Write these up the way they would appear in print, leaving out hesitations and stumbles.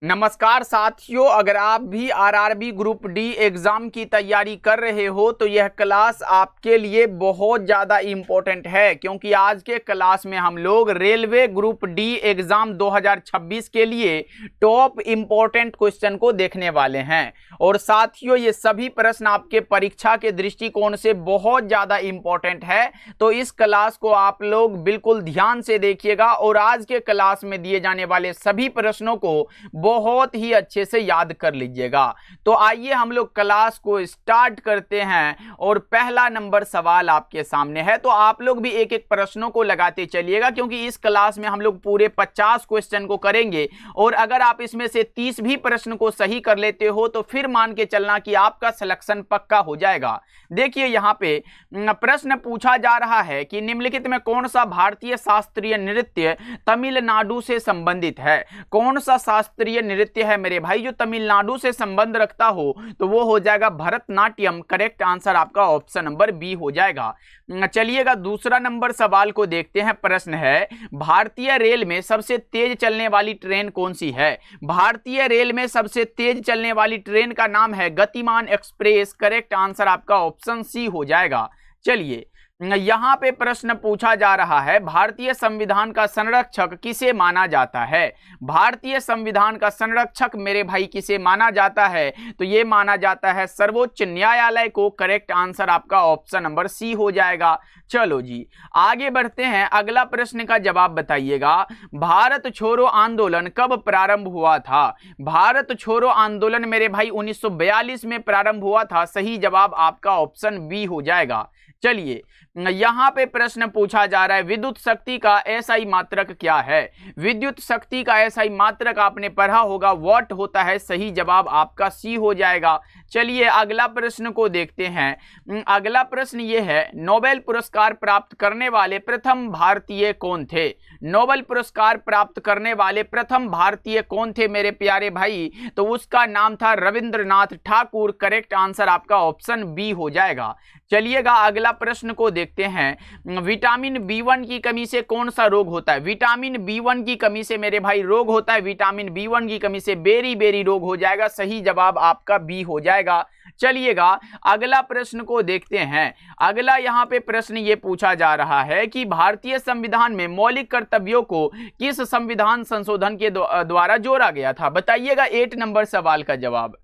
नमस्कार साथियों, अगर आप भी आरआरबी ग्रुप डी एग्जाम की तैयारी कर रहे हो तो यह क्लास आपके लिए बहुत ज़्यादा इम्पोर्टेंट है, क्योंकि आज के क्लास में हम लोग रेलवे ग्रुप डी एग्जाम 2026 के लिए टॉप इम्पोर्टेंट क्वेश्चन को देखने वाले हैं। और साथियों, ये सभी प्रश्न आपके परीक्षा के दृष्टिकोण से बहुत ज़्यादा इम्पोर्टेंट है, तो इस क्लास को आप लोग बिल्कुल ध्यान से देखिएगा और आज के क्लास में दिए जाने वाले सभी प्रश्नों को बहुत ही अच्छे से याद कर लीजिएगा। तो आइए हम लोग क्लास को स्टार्ट करते हैं और पहला नंबर सवाल आपके सामने है। तो आप लोग भी एक एक प्रश्नों को लगाते चलिएगा, क्योंकि इस क्लास में हम लोग पूरे 50 क्वेश्चन को करेंगे और अगर आप इसमें से 30 भी प्रश्न को सही कर लेते हो तो फिर मान के चलना कि आपका सिलेक्शन पक्का हो जाएगा। देखिए यहाँ पे प्रश्न पूछा जा रहा है कि निम्नलिखित में कौन सा भारतीय शास्त्रीय नृत्य तमिलनाडु से संबंधित है। कौन सा शास्त्रीय नृत्य है मेरे भाई जो तमिलनाडु से संबंध रखता हो, तो वो हो जाएगा भरतनाट्यम। करेक्ट आंसर आपका ऑप्शन नंबर बी हो जाएगा। चलिएगा दूसरा नंबर सवाल को देखते हैं। प्रश्न है, भारतीय रेल में सबसे तेज चलने वाली ट्रेन कौन सी है। भारतीय रेल में सबसे तेज चलने वाली ट्रेन का नाम है गतिमान एक्सप्रेस। करेक्ट आंसर आपका ऑप्शन सी हो जाएगा। चलिए यहां पे प्रश्न पूछा जा रहा है, भारतीय संविधान का संरक्षक किसे माना जाता है। भारतीय संविधान का संरक्षक मेरे भाई किसे माना जाता है, तो ये माना जाता है सर्वोच्च न्यायालय को। करेक्ट आंसर आपका ऑप्शन नंबर सी हो जाएगा। चलो जी आगे बढ़ते हैं, अगला प्रश्न का जवाब बताइएगा। भारत छोड़ो आंदोलन कब प्रारंभ हुआ था। भारत छोड़ो आंदोलन मेरे भाई 1942 में प्रारंभ हुआ था। सही जवाब आपका ऑप्शन बी हो जाएगा। चलिए यहां पे प्रश्न पूछा जा रहा है, विद्युत शक्ति का एसआई मात्रक क्या है। विद्युत शक्ति का एसआई मात्रक आपने पढ़ा होगा, वाट होता है। सही जवाब आपका सी हो जाएगा। चलिए अगला प्रश्न को देखते हैं। अगला प्रश्न ये है, नोबेल पुरस्कार प्राप्त करने वाले प्रथम भारतीय कौन थे। नोबेल पुरस्कार प्राप्त करने वाले प्रथम भारतीय कौन थे मेरे प्यारे भाई, तो उसका नाम था रविंद्रनाथ ठाकुर। करेक्ट आंसर आपका ऑप्शन बी हो जाएगा। चलिएगा अगला प्रश्न को देखते हैं। विटामिन बी1 की कमी से कौन सा रोग होता है। विटामिन बी1 की कमी से मेरे भाई रोग होता है, विटामिन बी1 की कमी से बेरी रोग हो जाएगा। सही जवाब आपका बी हो जाएगा। चलिएगा अगला प्रश्न को देखते हैं। अगला यहाँ पे प्रश्न ये पूछा जा रहा है कि भारतीय संविधान में मौलिक कर्तव्यों को किस संविधान संशोधन के द्वारा जोड़ा गया था। बताइएगा 8 नंबर सवाल का जवाब।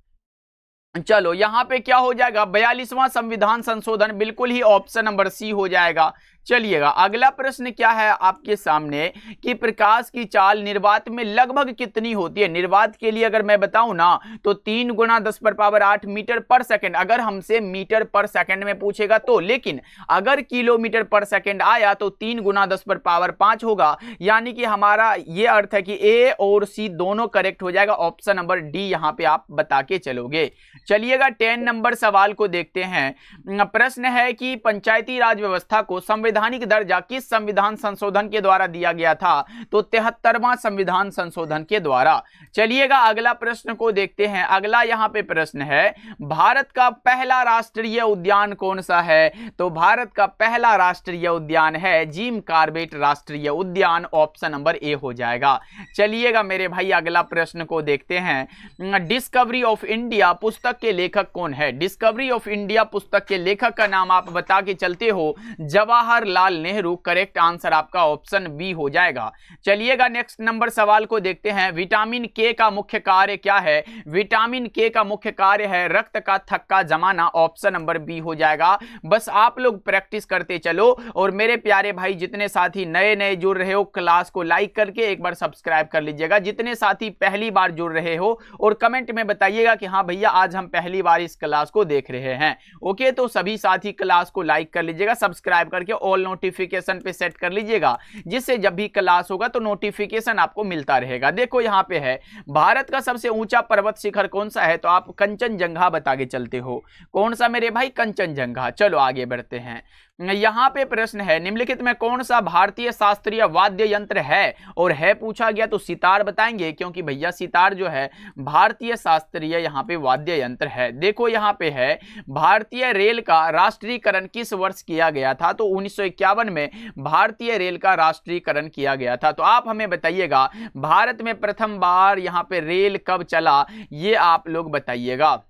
चलो यहाँ पे क्या हो जाएगा, 42वां संविधान संशोधन। बिल्कुल ही ऑप्शन नंबर सी हो जाएगा। चलिएगा अगला प्रश्न क्या है आपके सामने कि प्रकाश की चाल निर्वात में लगभग कितनी होती है। निर्वात के लिए अगर मैं बताऊं ना तो 3 × 10⁸ मीटर पर सेकंड, अगर हमसे मीटर पर सेकंड में पूछेगा तो। लेकिन अगर किलोमीटर पर सेकंड आया तो 3 × 10⁵ होगा, यानी कि हमारा ये अर्थ है कि ए और सी दोनों करेक्ट हो जाएगा। ऑप्शन नंबर डी यहाँ पे आप बता के चलोगे। चलिएगा 10 नंबर सवाल को देखते हैं। प्रश्न है कि पंचायती राज व्यवस्था को संवैधानिक दर्जा किस संविधान संशोधन के द्वारा दिया गया था, तो 73वां संविधान संशोधन के द्वारा। चलिएगा अगला प्रश्न को देखते हैं। अगला यहाँ पे प्रश्न है, भारत का पहला राष्ट्रीय उद्यान कौन सा है, तो भारत का पहला राष्ट्रीय उद्यान है जिम कॉर्बेट राष्ट्रीय उद्यान। ऑप्शन नंबर ए हो जाएगा। चलिएगा मेरे भाई अगला प्रश्न को देखते हैं। डिस्कवरी ऑफ इंडिया पुस्तक के लेखक कौन है। डिस्कवरी ऑफ इंडिया पुस्तक के लेखक का नाम आप बता के चलते हो, जवाहरलाल नेहरू। करेक्ट आंसर आपका ऑप्शन बी हो जाएगा। चलिएगा नेक्स्ट नंबर सवाल को देखते हैं। विटामिन के का मुख्य कार्य क्या है। विटामिन के का मुख्य कार्य है रक्त का थक्का जमाना। ऑप्शन नंबर बी हो जाएगा। बस आप लोग प्रैक्टिस करते चलो और मेरे प्यारे भाई जितने साथी नए जुड़ रहे हो क्लास को लाइक करके एक बार सब्सक्राइब कर लीजिएगा। जितने साथी पहली बार जुड़ रहे हो और कमेंट में बताइएगा कि हाँ भैया आज हम पहली बार इस क्लास को देख रहे हैं। ओके, तो सभी साथी क्लास को लाइक कर लीजिएगा, सब्सक्राइब करके ऑल नोटिफिकेशन पे सेट कर लीजिएगा, जिससे जब भी क्लास होगा तो नोटिफिकेशन आपको मिलता रहेगा। देखो यहाँ पे है, भारत का सबसे ऊंचा पर्वत शिखर कौन सा है, तो आप कंचनजंगा बता के चलते हो। कौन सा मेरे भाई, कंचनजंगा। चलो आगे बढ़ते हैं। यहाँ पे प्रश्न है, निम्नलिखित में कौन सा भारतीय शास्त्रीय वाद्य यंत्र है, और है पूछा गया तो सितार बताएंगे, क्योंकि भैया सितार जो है भारतीय शास्त्रीय यहाँ पे वाद्य यंत्र है। देखो यहाँ पे है, भारतीय रेल का राष्ट्रीयकरण किस वर्ष किया गया था, तो 1951 में भारतीय रेल का राष्ट्रीयकरण किया गया था। तो आप हमें बताइएगा भारत में प्रथम बार यहाँ पे रेल कब चला, ये आप लोग बताइएगा।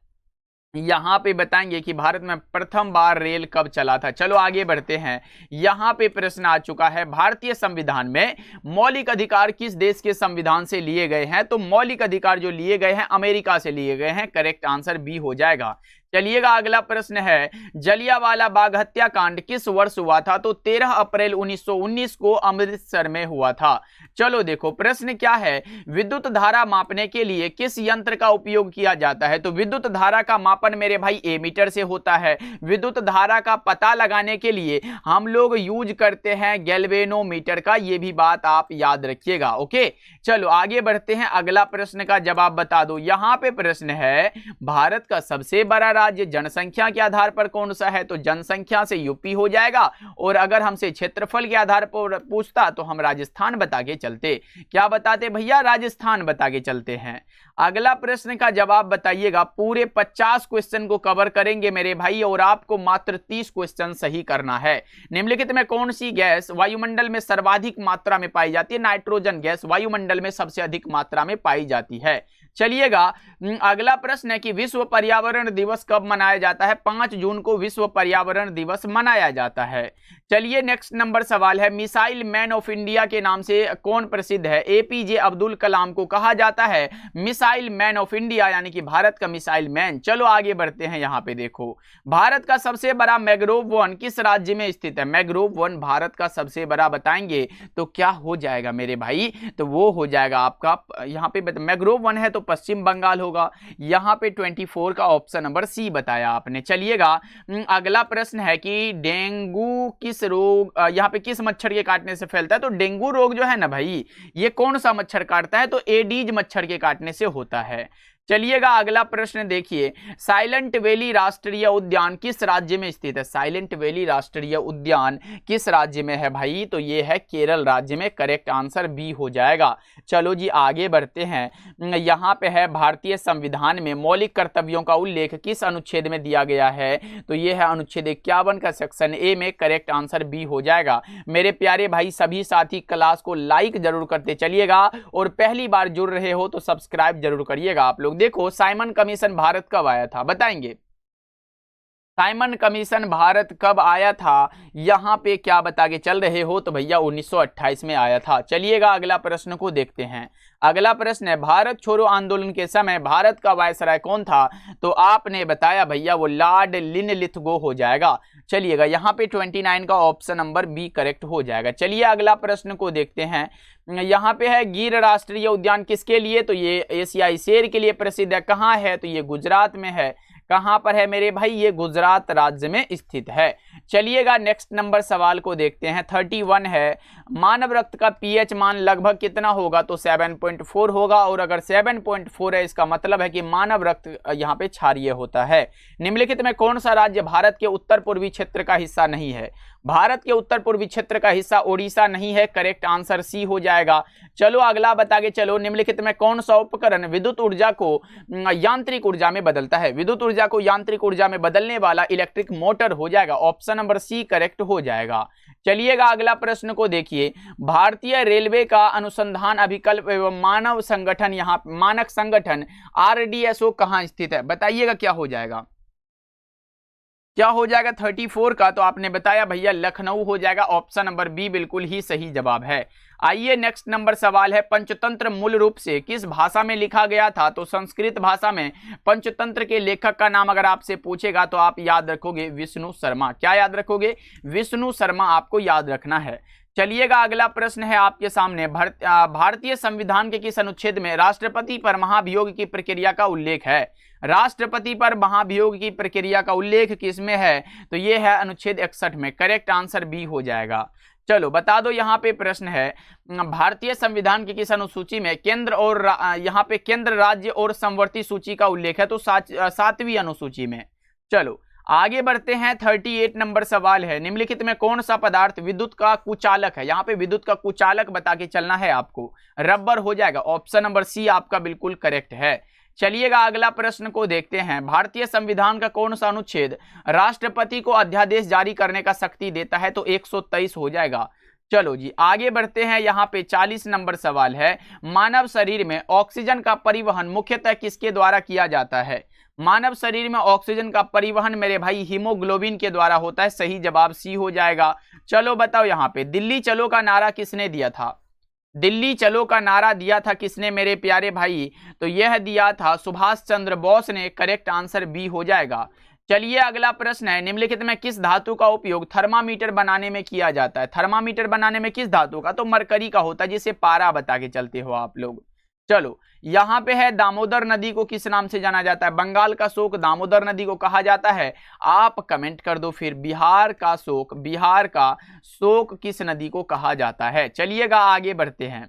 यहाँ पे बताएंगे कि भारत में प्रथम बार रेल कब चला था। चलो आगे बढ़ते हैं। यहाँ पे प्रश्न आ चुका है, भारतीय संविधान में मौलिक अधिकार किस देश के संविधान से लिए गए हैं, तो मौलिक अधिकार जो लिए गए हैं अमेरिका से लिए गए हैं। करेक्ट आंसर बी हो जाएगा। चलिएगा अगला प्रश्न है, जलियांवाला बाग हत्याकांड किस वर्ष हुआ था, तो 13 अप्रैल 1919 को अमृतसर में हुआ था। चलो देखो प्रश्न क्या है, विद्युत धारा मापने के लिए किस यंत्र का उपयोग किया जाता है, तो विद्युत धारा का मापन मेरे भाई एमीटर से होता है। विद्युत धारा का पता लगाने के लिए हम लोग यूज करते हैं गैल्वेनोमीटर का, ये भी बात आप याद रखिएगा। ओके चलो आगे बढ़ते हैं, अगला प्रश्न का जवाब बता दो। यहां पे प्रश्न है, भारत का सबसे बड़ा राज्य जनसंख्या के आधार पर कौन सा है, तो जनसंख्या से यूपी हो जाएगा, और अगर हमसे क्षेत्रफल के आधार पर पूछता तो हम राजस्थान बता के चलते। क्या बताते भैया, राजस्थान बता के चलते हैं। अगला प्रश्न का जवाब बताइएगा। पूरे 50 क्वेश्चन को कवर करेंगे मेरे भाई, और आपको मात्र 30 क्वेश्चन सही करना है। निम्नलिखित में कौन सी गैस वायुमंडल में सर्वाधिक मात्रा में पाई जाती है, नाइट्रोजन गैस वायुमंडल में सबसे अधिक मात्रा में पाई जाती है। चलिएगा अगला प्रश्न है कि विश्व पर्यावरण दिवस कब मनाया जाता है, 5 जून को विश्व पर्यावरण दिवस मनाया जाता है। चलिए नेक्स्ट नंबर सवाल है, मिसाइल मैन ऑफ इंडिया के नाम से कौन प्रसिद्ध है, एपीजे अब्दुल कलाम को कहा जाता है मिसाइल मैन ऑफ इंडिया, यानी कि भारत का मिसाइल मैन। चलो आगे बढ़ते हैं। यहाँ पे देखो, भारत का सबसे बड़ा मैंग्रोव वन किस राज्य में स्थित है, मैंग्रोव वन भारत का सबसे बड़ा बताएंगे तो क्या हो जाएगा मेरे भाई, तो वो हो जाएगा आपका यहाँ पे मैंग्रोव वन है तो पश्चिम बंगाल होगा। यहाँ पे 24 का ऑप्शन नंबर सी बताया आपने। चलिएगा अगला प्रश्न है कि डेंगू किस रोग यहाँ पे किस मच्छर के काटने से फैलता है, तो डेंगू रोग जो है ना भाई, ये कौन सा मच्छर काटता है, तो एडीज मच्छर के काटने से होता है। चलिएगा अगला प्रश्न देखिए, साइलेंट वैली राष्ट्रीय उद्यान किस राज्य में स्थित है, साइलेंट वैली राष्ट्रीय उद्यान किस राज्य में है भाई, तो ये है केरल राज्य में। करेक्ट आंसर बी हो जाएगा। चलो जी आगे बढ़ते हैं। यहाँ पे है, भारतीय संविधान में मौलिक कर्तव्यों का उल्लेख किस अनुच्छेद में दिया गया है, तो ये है अनुच्छेद 51 का सेक्शन ए में। करेक्ट आंसर बी हो जाएगा। मेरे प्यारे भाई सभी साथी क्लास को लाइक जरूर करते चलिएगा, और पहली बार जुड़ रहे हो तो सब्सक्राइब जरूर करिएगा आप लोग। देखो साइमन कमीशन भारत कब आया था, बताएंगे साइमन कमीशन भारत कब आया था, यहां पे क्या बता के चल रहे हो, तो भैया 1928 में आया था। चलिएगा अगला प्रश्न को देखते हैं। अगला प्रश्न है, भारत छोड़ो आंदोलन के समय भारत का वायसराय कौन था, तो आपने बताया भैया वो लॉर्ड लिनलिथगो हो जाएगा। चलिएगा यहाँ पे 29 का ऑप्शन नंबर बी करेक्ट हो जाएगा। चलिए अगला प्रश्न को देखते हैं। यहाँ पे है, गिर राष्ट्रीय उद्यान किसके लिए, तो ये एशियाई शेर के लिए प्रसिद्ध है। कहाँ है, तो ये गुजरात में है। कहां पर है मेरे भाई, ये गुजरात राज्य में स्थित है। चलिएगा नेक्स्ट नंबर सवाल को देखते हैं। 31 है, मानव रक्त का पीएच मान लगभग कितना होगा, तो 7.4 होगा, और अगर 7.4 है इसका मतलब है कि मानव रक्त यहाँ पे क्षारीय होता है। निम्नलिखित में कौन सा राज्य भारत के उत्तर पूर्वी क्षेत्र का हिस्सा नहीं है, भारत के उत्तर पूर्वी क्षेत्र का हिस्सा ओडिशा नहीं है। करेक्ट आंसर सी हो जाएगा। चलो अगला बता के चलो, निम्नलिखित में कौन सा उपकरण विद्युत ऊर्जा को यांत्रिक ऊर्जा में बदलता है, विद्युत ऊर्जा को यांत्रिक ऊर्जा में बदलने वाला इलेक्ट्रिक मोटर हो जाएगा। ऑप्शन नंबर सी करेक्ट हो जाएगा। चलिएगा अगला प्रश्न को देखिए, भारतीय रेलवे का अनुसंधान अभिकल्प एवं मानव संगठन यहाँ मानक संगठन RDSO कहाँ स्थित है, बताइएगा क्या हो जाएगा, क्या हो जाएगा 34 का, तो आपने बताया भैया लखनऊ हो जाएगा। ऑप्शन नंबर बी बिल्कुल ही सही जवाब है। आइए नेक्स्ट नंबर सवाल है, पंचतंत्र मूल रूप से किस भाषा में लिखा गया था, तो संस्कृत भाषा में। पंचतंत्र के लेखक का नाम अगर आपसे पूछेगा तो आप याद रखोगे विष्णु शर्मा। क्या याद रखोगे, विष्णु शर्मा आपको याद रखना है। चलिएगा अगला प्रश्न है आपके सामने, भारतीय संविधान के किस अनुच्छेद में राष्ट्रपति पर महाभियोग की प्रक्रिया का उल्लेख है, राष्ट्रपति पर महाभियोग की प्रक्रिया का उल्लेख किसमें है, तो ये है अनुच्छेद 61 में। करेक्ट आंसर बी हो जाएगा। चलो बता दो, यहाँ पे प्रश्न है, भारतीय संविधान की किस अनुसूची में केंद्र और यहाँ पे केंद्र राज्य और समवर्ती सूची का उल्लेख है, तो 7वीं अनुसूची में। चलो आगे बढ़ते हैं। 38 नंबर सवाल है, निम्नलिखित में कौन सा पदार्थ विद्युत का कुचालक है? यहाँ पे विद्युत का कुचालक बता के चलना है आपको। रबर हो जाएगा। ऑप्शन नंबर सी आपका बिल्कुल करेक्ट है। चलिएगा अगला प्रश्न को देखते हैं। भारतीय संविधान का कौन सा अनुच्छेद राष्ट्रपति को अध्यादेश जारी करने का शक्ति देता है? तो 123 हो जाएगा। चलो जी आगे बढ़ते हैं। यहाँ पे 40 नंबर सवाल है, मानव शरीर में ऑक्सीजन का परिवहन मुख्यतः किसके द्वारा किया जाता है? मानव शरीर में ऑक्सीजन का परिवहन मेरे भाई हीमोग्लोबिन के द्वारा होता है। सही जवाब सी हो जाएगा। चलो बताओ यहाँ पे दिल्ली चलो का नारा किसने दिया था? दिल्ली चलो का नारा दिया था किसने मेरे प्यारे भाई? तो यह दिया था सुभाष चंद्र बोस ने। करेक्ट आंसर बी हो जाएगा। चलिए अगला प्रश्न है, निम्नलिखित में किस धातु का उपयोग थर्मामीटर बनाने में किया जाता है? थर्मामीटर बनाने में किस धातु का? तो मरकरी का होता है, जिसे पारा बता के चलते हो आप लोग। चलो यहाँ पे है, दामोदर नदी को किस नाम से जाना जाता है? बंगाल का शोक दामोदर नदी को कहा जाता है। आप कमेंट कर दो फिर, बिहार का शोक किस नदी को कहा जाता है? चलिएगा आगे बढ़ते हैं।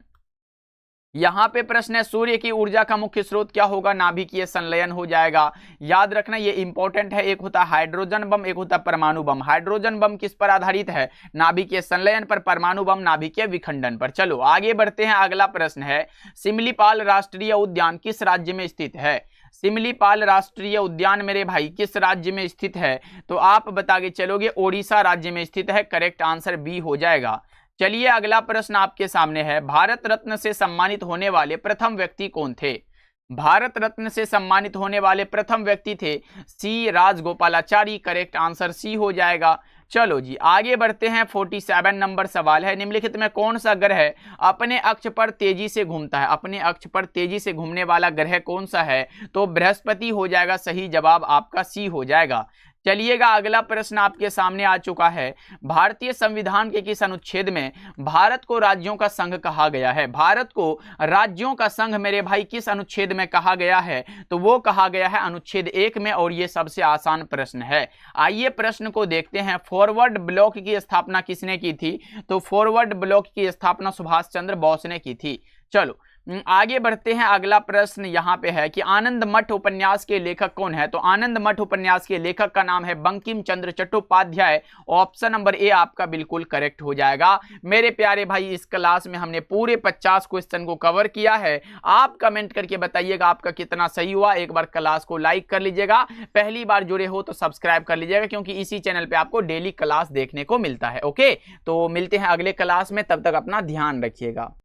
यहाँ पे प्रश्न है, सूर्य की ऊर्जा का मुख्य स्रोत क्या होगा? नाभिकीय संलयन हो जाएगा। याद रखना ये इंपॉर्टेंट है। एक होता है हाइड्रोजन बम, एक होता है परमाणु बम। हाइड्रोजन बम किस पर आधारित है? नाभिकीय संलयन पर। परमाणु बम नाभिकीय विखंडन पर। चलो आगे बढ़ते हैं। अगला प्रश्न है, सिमलीपाल राष्ट्रीय उद्यान किस राज्य में स्थित है? सिमलीपाल राष्ट्रीय उद्यान मेरे भाई किस राज्य में स्थित है? तो आप बता के चलोगे ओडिशा राज्य में स्थित है। करेक्ट आंसर बी हो जाएगा। चलिए अगला प्रश्न आपके सामने है, भारत रत्न से सम्मानित होने वाले प्रथम व्यक्ति कौन थे? भारत रत्न से सम्मानित होने वाले प्रथम व्यक्ति थे सी राजगोपालाचारी। करेक्ट आंसर सी हो जाएगा। चलो जी आगे बढ़ते हैं। 47 नंबर सवाल है, निम्नलिखित में कौन सा ग्रह अपने अक्ष पर तेजी से घूमता है? अपने अक्ष पर तेजी से घूमने वाला ग्रह कौन सा है? तो बृहस्पति हो जाएगा। सही जवाब आपका सी हो जाएगा। चलिएगा अगला प्रश्न आपके सामने आ चुका है, भारतीय संविधान के किस अनुच्छेद में भारत को राज्यों का संघ कहा गया है? भारत को राज्यों का संघ मेरे भाई किस अनुच्छेद में कहा गया है? तो वो कहा गया है अनुच्छेद 1 में, और ये सबसे आसान प्रश्न है। आइए प्रश्न को देखते हैं। फॉरवर्ड ब्लॉक की स्थापना किसने की थी? तो फॉरवर्ड ब्लॉक की स्थापना सुभाष चंद्र बोस ने की थी। चलो आगे बढ़ते हैं। अगला प्रश्न यहाँ पे है कि आनंद मठ उपन्यास के लेखक कौन है? तो आनंद मठ उपन्यास के लेखक का नाम है Bankim Chandra Chattopadhyay. Option number A आपका बिल्कुल करेक्ट हो जाएगा। मेरे प्यारे भाई इस क्लास में हमने पूरे 50 क्वेश्चन को कवर किया है। आप कमेंट करके बताइएगा आपका कितना सही हुआ। एक बार क्लास को लाइक कर लीजिएगा, पहली बार जुड़े हो तो सब्सक्राइब कर लीजिएगा, क्योंकि इसी चैनल पे आपको डेली क्लास देखने को मिलता है। ओके, तो मिलते हैं अगले क्लास में, तब तक अपना ध्यान रखिएगा।